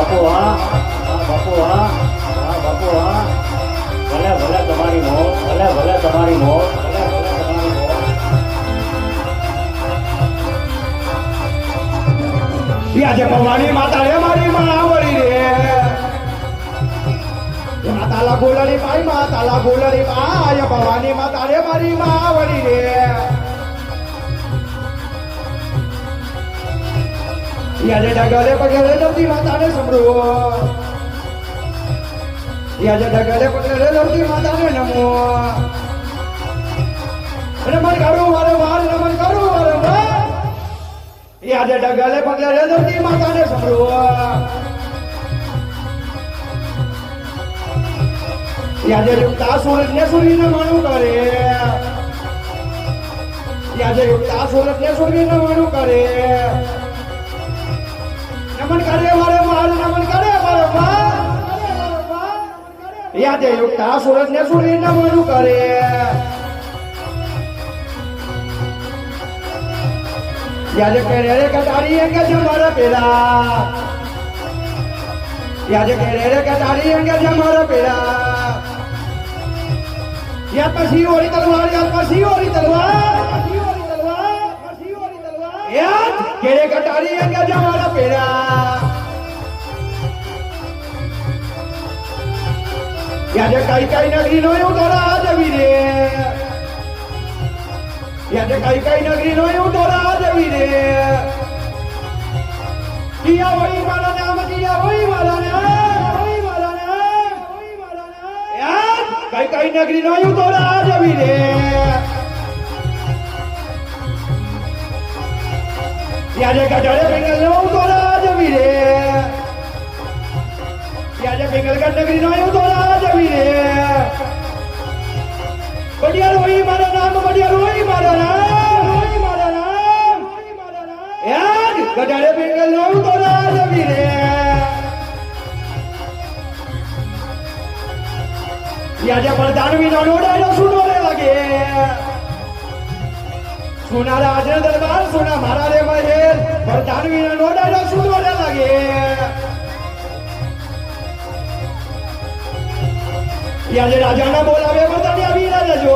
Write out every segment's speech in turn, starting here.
બાપુ હા બાપુ હા બાપુ હા ભલે ભલે તમારી મોત ભલે ભલે તમારી મોત ભલે ભલે તમારી મોત આજે ભવાની માતા રે મારી માં આવડી રે માતાલા ગોલડી મારી માતાલા ગોલડી માં ભવાની માતા રે મારી માં આવડી રે આજે ડગલે પગલે નવતી માતાને સંભળો આજે ડગલે પગલે નવતી માતાને નમો નમન કરું વારંવાર નમન કરું વારંવાર આજે ડગલે પગલે નવતી માતાને સંભળો આજે યુક્તા સુરત ને સુરી નમણું કરે આજે યુક્તા સુરત ને સુરી નમણું કરે નમન કરે વારંવાર નમન કરે વારંવાર યાદે યુક્તા સુરત ને સુરી નમણું કરે યાદે કરે રે કટારી અંગે જમારા પેલા યાદે કરે રે કટારી અંગે જમારા પેલા યાદ પછી ઓરી તલવાર યાદ પછી ઓરી તલવાર યાદ કેરે કટારી અંગે જમારા પેલા યાદ કઈ કઈ નગરી નો એવું દોરા જવી રે યાદ કઈ કઈ નગરી નો એવું દોરા જવી રે કિયા વળી મારા નામ કિયા વળી મારા નામ વળી મારા નામ વળી મારા નામ યાદ કઈ કઈ નગરી નો એવું દોરા જવી રે યાદ ગઢડે બેંગલ નો દોરા જવી રે યાદ બેંગલગઢ નગરી નો એવું દોરા જવી રે બડિયાર વળી મારા નામ બડિયાર વળી મારા નામ વળી મારા નામ વળી મારા નામ યાદ ગઢડે બેંગલ નો દોરા જવી રે યાદ પ્રધાનવી નો નોડાયો સુનો રે લાગે સોના રાજ દરબાર સોના મારા રે મહેલ પ્રધાનવી નો નોડાયો સુનો રે લાગે યાદ રાજાના બોલાવે બધાને આવી લેજો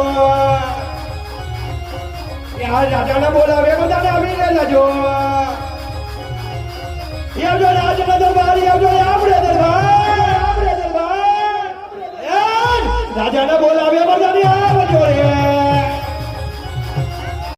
યાદ રાજાના બોલાવે બધાને આવી લેજો યાદ રાજના દરબાર યાદ આપણે દરબાર યાદ રાજાના બોલાવે